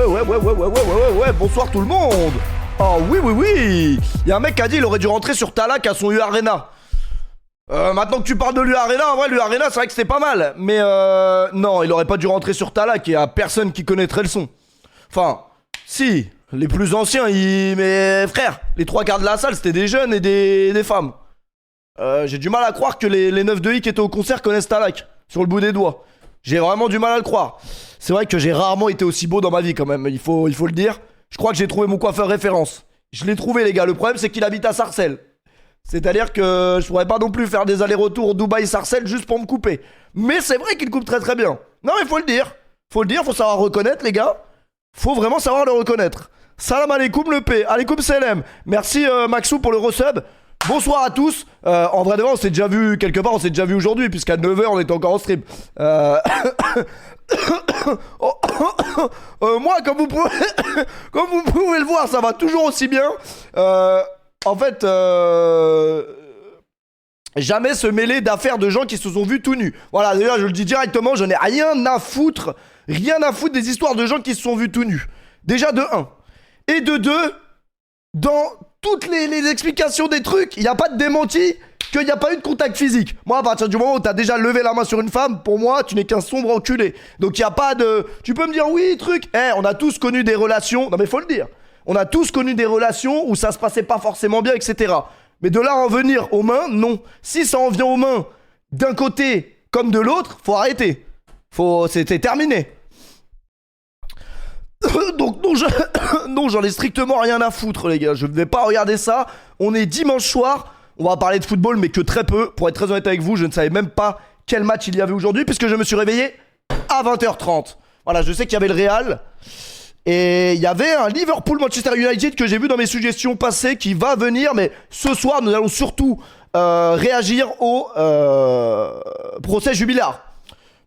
ouais, bonsoir tout le monde. Oh oui. Il y a un mec qui a dit il aurait dû rentrer sur Talak à son U Arena. Maintenant que tu parles de l'U Arena, en vrai, l'U Arena, c'est vrai que c'était pas mal. Mais non, il aurait pas dû rentrer sur Talak, il y a personne qui connaîtrait le son. Enfin, si, les plus anciens, mais frère, les trois quarts de la salle, c'était des jeunes et des femmes. J'ai du mal à croire que les 9 de I qui étaient au concert connaissent Talak, sur le bout des doigts. J'ai vraiment du mal à le croire. C'est vrai que j'ai rarement été aussi beau dans ma vie quand même, il faut le dire. Je crois que j'ai trouvé mon coiffeur référence. Je l'ai trouvé les gars, le problème c'est qu'il habite à Sarcelles. C'est-à-dire que je pourrais pas non plus faire des allers-retours Dubaï-Sarcelles juste pour me couper. Mais c'est vrai qu'il coupe très très bien. Non mais faut le dire, faut savoir reconnaître les gars. Faut vraiment savoir le reconnaître. Salam alaikum le P, alaikum salam. Merci Maxou pour le resub. Bonsoir à tous. En vrai de vrai, on s'est déjà vu quelque part, on s'est déjà vu aujourd'hui, puisqu'à 9h on était encore en stream. Moi, comme vous pouvez le voir, ça va toujours aussi bien. En fait, jamais se mêler d'affaires de gens qui se sont vus tout nus. Voilà, d'ailleurs, je le dis directement, je n'ai rien à foutre des histoires de gens qui se sont vus tout nus. Déjà de 1. Et de 2, dans toutes les explications des trucs, il n'y a pas de démenti qu'il n'y a pas eu de contact physique. Moi, à partir du moment où tu as déjà levé la main sur une femme, pour moi, tu n'es qu'un sombre enculé. Donc, il n'y a pas de... Tu peux me dire, oui, truc. On a tous connu des relations... Non, mais faut le dire. On a tous connu des relations où ça se passait pas forcément bien, etc. Mais de là à en venir aux mains, non. Si ça en vient aux mains d'un côté comme de l'autre, faut arrêter. C'est terminé. Donc non, j'en ai strictement rien à foutre les gars, je ne vais pas regarder ça. On est dimanche soir, on va parler de football mais que très peu. Pour être très honnête avec vous, je ne savais même pas quel match il y avait aujourd'hui puisque je me suis réveillé à 20h30. Voilà, je sais qu'il y avait le Real et il y avait un Liverpool-Manchester United que j'ai vu dans mes suggestions passées qui va venir. Mais ce soir, nous allons surtout réagir au procès Jubilard,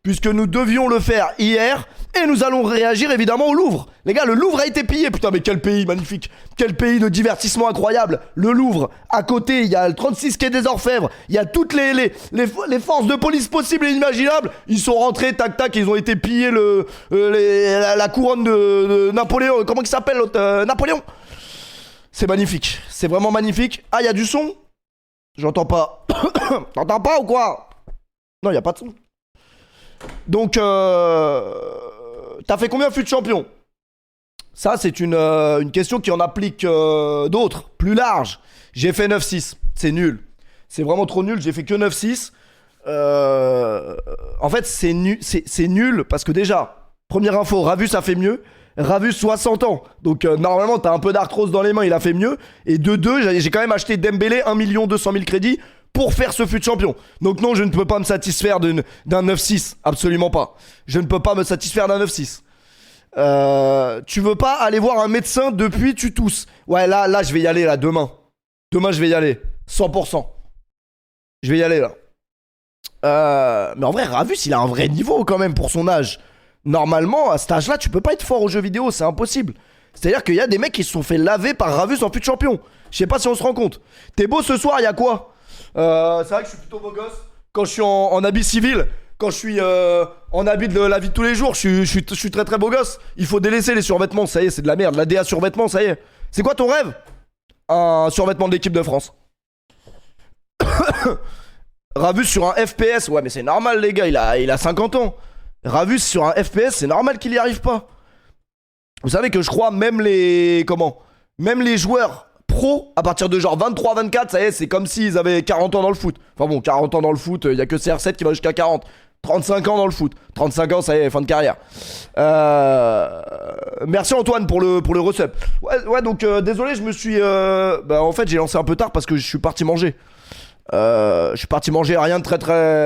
puisque nous devions le faire hier. Et nous allons réagir évidemment au Louvre. Les gars, le Louvre a été pillé. Putain, mais quel pays magnifique. Quel pays de divertissement incroyable. Le Louvre, à côté, il y a le 36 quai des Orfèvres. Il y a toutes les forces de police possibles et inimaginables. Ils sont rentrés, tac, tac, ils ont été pillés la couronne de Napoléon. Comment il s'appelle l'autre Napoléon. C'est magnifique. C'est vraiment magnifique. Ah, il y a du son. J'entends pas. T'entends pas ou quoi? Non, il n'y a pas de son. Donc, t'as fait combien fut de champion? Ça, c'est une question qui en applique d'autres, plus larges. J'ai fait 9-6. C'est nul. C'est vraiment trop nul. J'ai fait que 9-6. En fait, c'est nul parce que déjà, première info, Ravus a fait mieux. Ravus 60 ans. Donc, normalement, t'as un peu d'arthrose dans les mains. Il a fait mieux. Et de 2, j'ai quand même acheté Dembélé 1 200 000 crédits pour faire ce fut de champion. Donc non, je ne peux pas me satisfaire d'un 9-6. Absolument pas. Je ne peux pas me satisfaire d'un 9-6. Tu veux pas aller voir un médecin depuis tu tousses? Ouais, là, je vais y aller, là, demain. Demain, je vais y aller. 100%. Je vais y aller, là. Mais en vrai, Ravus, il a un vrai niveau, quand même, pour son âge. Normalement, à cet âge-là, tu peux pas être fort aux jeux vidéo. C'est impossible. C'est-à-dire qu'il y a des mecs qui se sont fait laver par Ravus en fut de champion. Je sais pas si on se rend compte. T'es beau ce soir, il y a quoi? C'est vrai que je suis plutôt beau gosse quand je suis en habit civil. Quand je suis en habit de la vie de tous les jours, je suis très très beau gosse. Il faut délaisser les survêtements, ça y est, c'est de la merde. La DA survêtements, ça y est. C'est quoi ton rêve? Un survêtement de l'équipe de France. Ravus sur un FPS, ouais mais c'est normal les gars, il a 50 ans. Ravus sur un FPS, c'est normal qu'il y arrive pas. Vous savez que je crois même les joueurs pro, à partir de genre 23-24, ça y est, c'est comme s'ils avaient 40 ans dans le foot. Enfin bon, 40 ans dans le foot, il y a que CR7 qui va jusqu'à 40. 35 ans dans le foot. 35 ans, ça y est, fin de carrière. Merci Antoine pour le resub. Ouais, donc désolé, je me suis... en fait, j'ai lancé un peu tard parce que je suis parti manger. Je suis parti manger rien de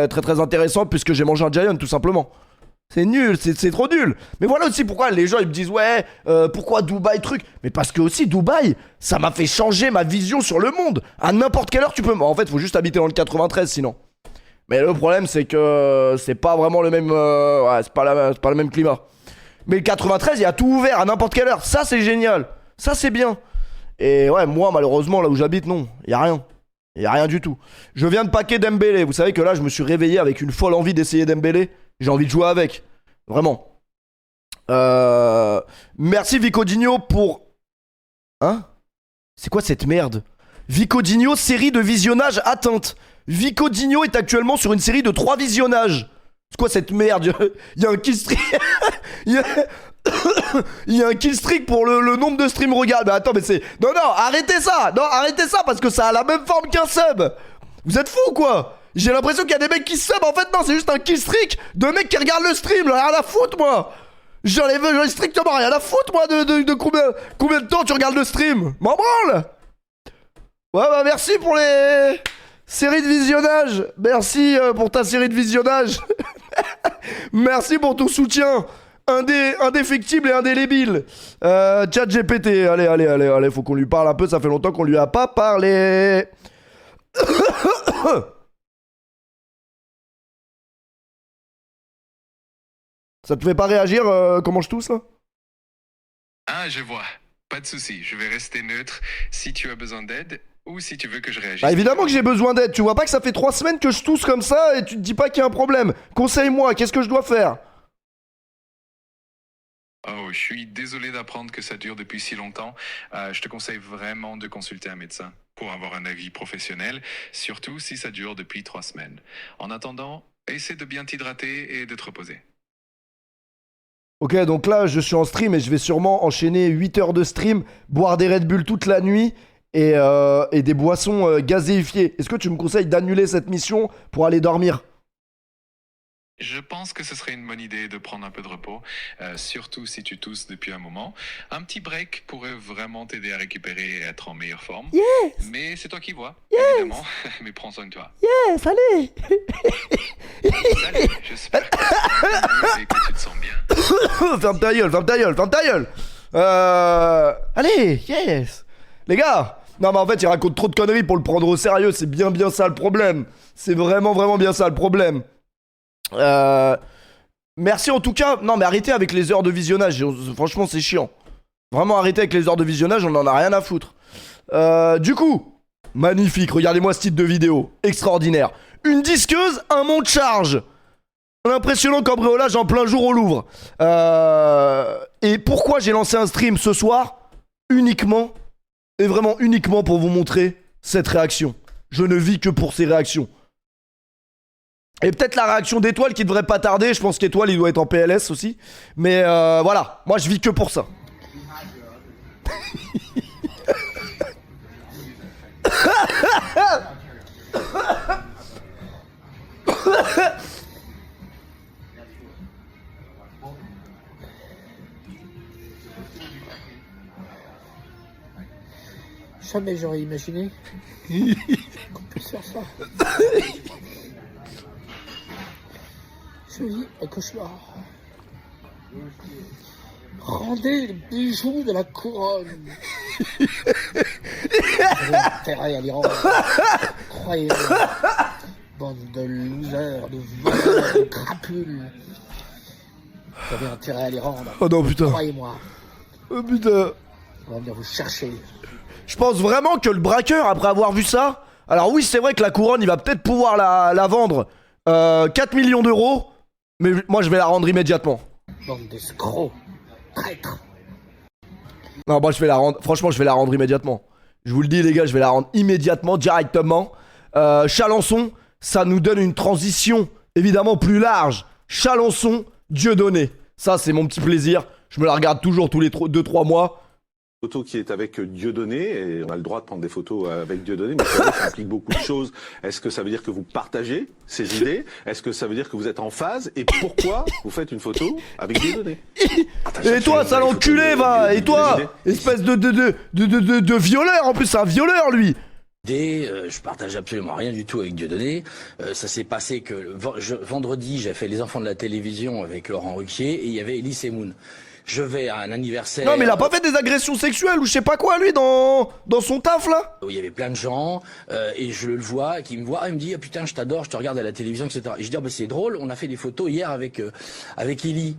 très intéressant puisque j'ai mangé un Giant, tout simplement. C'est nul, c'est trop nul. Mais voilà aussi pourquoi les gens ils me disent ouais, pourquoi Dubaï truc. Mais parce que aussi Dubaï, ça m'a fait changer ma vision sur le monde. À n'importe quelle heure tu peux. En fait, faut juste habiter dans le 93 sinon. Mais le problème c'est que c'est pas vraiment le même. Ouais, c'est pas le même climat. Mais le 93, il y a tout ouvert à n'importe quelle heure. Ça c'est génial. Ça c'est bien. Et ouais, moi malheureusement là où j'habite, non, y a rien. Y a rien du tout. Je viens de paquer Dembélé. Vous savez que là, je me suis réveillé avec une folle envie d'essayer Dembélé. J'ai envie de jouer avec. Vraiment. Merci Vicodinho pour... Hein? C'est quoi cette merde? Vicodinho, série de visionnage atteinte. Vicodinho est actuellement sur une série de 3 visionnages. C'est quoi cette merde? Il y a un killstreak. Il y a un killstreak pour le nombre de streams regard. Mais attends, mais c'est... Non, arrêtez ça. Non, arrêtez ça parce que ça a la même forme qu'un sub. Vous êtes fous quoi? J'ai l'impression qu'il y a des mecs qui sub. En fait, non, c'est juste un killstreak de mecs qui regardent le stream. J'en ai rien à foutre, moi. J'en ai strictement rien à foutre, moi, de combien de temps tu regardes le stream. M'en branle. Ouais, bah merci pour les séries de visionnage. Merci pour ta série de visionnage. Merci pour ton soutien indéfectible et indélébile. Chat GPT, allez, faut qu'on lui parle un peu, ça fait longtemps qu'on lui a pas parlé. Ça te fait pas réagir comment je tousse là? Ah, je vois. Pas de souci, je vais rester neutre si tu as besoin d'aide ou si tu veux que je réagisse. Bah évidemment que j'ai besoin d'aide, tu vois pas que ça fait 3 semaines que je tousse comme ça et tu te dis pas qu'il y a un problème. Conseille-moi, qu'est-ce que je dois faire? Oh, je suis désolé d'apprendre que ça dure depuis si longtemps. Je te conseille vraiment de consulter un médecin pour avoir un avis professionnel, surtout si ça dure depuis 3 semaines. En attendant, essaie de bien t'hydrater et de te reposer. Ok, donc là, je suis en stream et je vais sûrement enchaîner 8 heures de stream, boire des Red Bull toute la nuit et des boissons gazéifiées. Est-ce que tu me conseilles d'annuler cette mission pour aller dormir? Je pense que ce serait une bonne idée de prendre un peu de repos, surtout si tu tousses depuis un moment. Un petit break pourrait vraiment t'aider à récupérer et être en meilleure forme. Yes! Mais c'est toi qui vois, Yes! évidemment. Mais prends soin de toi. Yes, allez! Salut, j'espère que tu vas mieux et que tu te sens bien. Ferme ta gueule, ferme ta gueule, ferme ta gueule! Allez, yes! Les gars! Non mais en fait il raconte trop de conneries pour le prendre au sérieux, c'est bien ça le problème. C'est vraiment bien ça le problème. Merci en tout cas. Non mais arrêtez avec les heures de visionnage. Franchement c'est chiant. Vraiment arrêtez avec les heures de visionnage, on en a rien à foutre. Du coup, magnifique, regardez-moi ce titre de vidéo. Extraordinaire. Une disqueuse, un monte charge. Un impressionnant cambriolage en plein jour au Louvre. Et pourquoi j'ai lancé un stream ce soir? Uniquement, et vraiment uniquement pour vous montrer cette réaction. Je ne vis que pour ces réactions. Et peut-être la réaction d'Étoile qui devrait pas tarder. Je pense qu'Étoile il doit être en PLS aussi. Mais voilà, moi je vis que pour ça. Jamais j'aurais imaginé qu'on puisse faire ça. Je vis un cauchemar. Rendez le bijou de la couronne. J'avais intérêt à l'y rendre. Croyez-moi. Bande de losers, de voleurs, de crapules. J'avais intérêt à l'y rendre. Oh non putain. Croyez-moi. Oh putain. On va venir vous chercher. Je pense vraiment que le braqueur, après avoir vu ça... Alors oui, c'est vrai que la couronne, il va peut-être pouvoir la vendre 4 millions d'euros. Mais moi, je vais la rendre immédiatement. Bande d'escrocs. Traîtres. Non, moi, je vais la rendre... Franchement, je vais la rendre immédiatement. Je vous le dis, les gars, je vais la rendre immédiatement, directement. Chalençon, ça nous donne une transition, évidemment, plus large. Chalençon, Dieudonné. Ça, c'est mon petit plaisir. Je me la regarde toujours tous les 2-3 mois. Photo qui est avec Dieudonné, et on a le droit de prendre des photos avec Dieudonné, mais ça implique beaucoup de choses. Est-ce que ça veut dire que vous partagez ces idées? Est-ce que ça veut dire que vous êtes en phase? Et pourquoi vous faites une photo avec Dieudonné? Et toi, sale enculé, va! Et toi, espèce de violeur, en plus, c'est un violeur, lui! Je partage absolument rien du tout avec Dieudonné. Ça s'est passé que vendredi, j'ai fait Les Enfants de la télévision avec Laurent Ruquier et il y avait Elie Semoun. Je vais à un anniversaire... Non mais il a pas fait des agressions sexuelles ou je sais pas quoi lui dans son taf là? Où il y avait plein de gens et je le vois, qui me voit, il me dit ah, putain je t'adore, je te regarde à la télévision, etc. Et je dis ah, bah, c'est drôle, on a fait des photos hier avec Elie.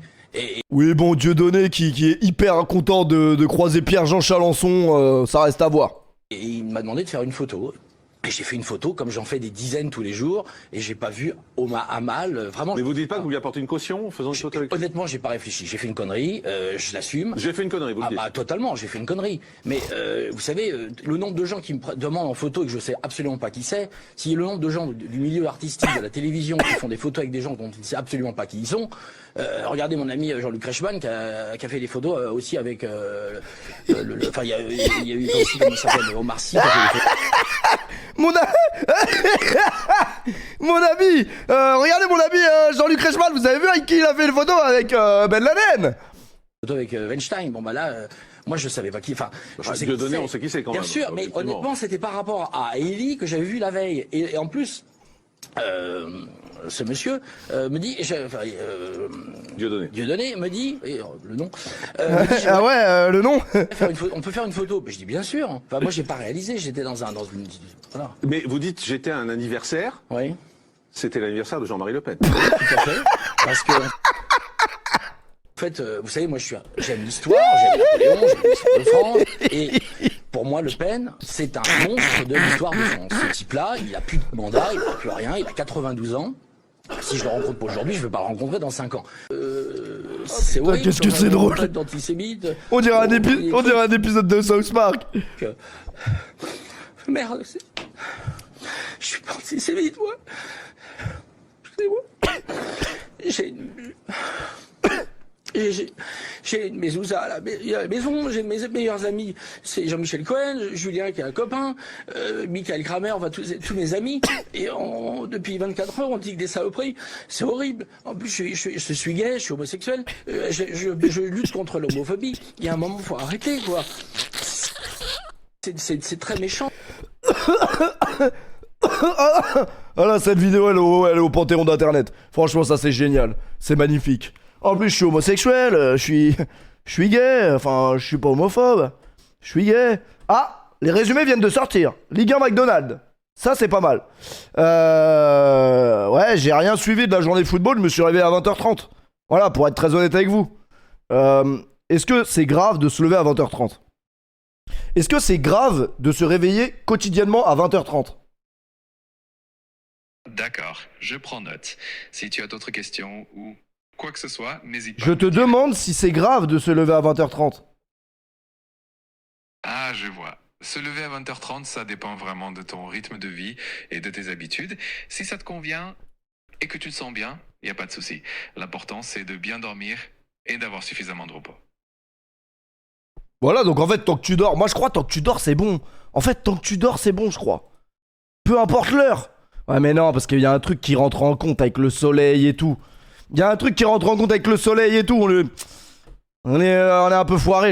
Oui bon, Dieudonné qui est hyper content de croiser Pierre-Jean Chalençon, ça reste à voir. Et il m'a demandé de faire une photo. Et j'ai fait une photo comme j'en fais des dizaines tous les jours et j'ai pas vu à mal, vraiment. Mais vous dites pas que vous lui apportez une caution en faisant une photo avec lui? Honnêtement, j'ai pas réfléchi. J'ai fait une connerie, je l'assume. J'ai fait une connerie, vous le dites. Bah totalement, j'ai fait une connerie. Mais vous savez, le nombre de gens qui me demandent en photo et que je sais absolument pas qui c'est, si le nombre de gens du milieu artistique, de la télévision, qui font des photos avec des gens dont on ne sait absolument pas qui ils sont, regardez mon ami Jean-Luc Reichmann qui a fait des photos aussi avec, enfin il y a eu aussi, comment il s'appelle, Omar Sy qui a fait des photos. Mon ami, regardez mon ami Jean-Luc Reichmann, vous avez vu avec qui il a fait une photo avec Ben Laden? Photo avec Weinstein. Bon bah là, moi je savais pas qui. Enfin, je sais Dieudonné, qui on sait qui c'est quand bien même. sûr, mais honnêtement, c'était par rapport à Ellie que j'avais vu la veille. Et en plus, ce monsieur me dit, Dieudonné me dit, le nom. Me dit, Ah ouais, le nom. on peut faire une photo. Je dis bien sûr. Enfin, moi j'ai pas réalisé. J'étais dans une. Voilà. Mais vous dites, j'étais à un anniversaire. Oui. C'était l'anniversaire de Jean-Marie Le Pen. Tout à fait. Parce que. En fait, vous savez, moi j'aime l'histoire, j'aime Napoléon, j'aime l'histoire de France, et pour moi Le Pen, c'est un monstre de l'histoire de France. Ce type-là, il a plus de mandat, il n'a plus rien, il a 92 ans. Si je le rencontre pas aujourd'hui, je ne vais pas le rencontrer dans 5 ans. C'est horrible. Qu'est-ce que c'est drôle. D'antisémite. On dirait un épisode de South Park. Merde, je suis pas antisémite, moi. Excusez-moi. J'ai mes ouzas à la maison, j'ai mes meilleurs amis, c'est Jean-Michel Cohen, Julien qui est un copain, Michael Kramer, enfin tous mes amis, et depuis 24 heures on dit que des saloperies, c'est horrible. En plus je suis gay, je suis homosexuel, je lutte contre l'homophobie, il y a un moment faut arrêter quoi. C'est très méchant. Ah là, cette vidéo elle est au panthéon d'internet. Franchement ça c'est génial, c'est magnifique. En plus je suis homosexuel, je suis gay, enfin je suis pas homophobe, je suis gay. Ah, les résumés viennent de sortir. Ligue 1 McDonald's, ça c'est pas mal. Ouais, j'ai rien suivi de la journée de football, je me suis réveillé à 20h30. Voilà, pour être très honnête avec vous. Est-ce que c'est grave de se lever à 20h30 ? Est-ce que c'est grave de se réveiller quotidiennement à 20h30 ? D'accord, je prends note. Si tu as d'autres questions ou quoi que ce soit, n'hésite pas. Je te demande si c'est grave de se lever à 20h30. Ah, je vois. Se lever à 20h30, ça dépend vraiment de ton rythme de vie et de tes habitudes. Si ça te convient et que tu te sens bien, il n'y a pas de souci. L'important, c'est de bien dormir et d'avoir suffisamment de repos. Voilà, donc en fait, tant que tu dors, moi je crois tant que tu dors, c'est bon. En fait, tant que tu dors, c'est bon, je crois. Peu importe l'heure. Ouais, mais non, parce qu'il y a un truc qui rentre en compte avec le soleil et tout. Il y a un truc qui rentre en compte avec le soleil et tout. On est un peu foiré.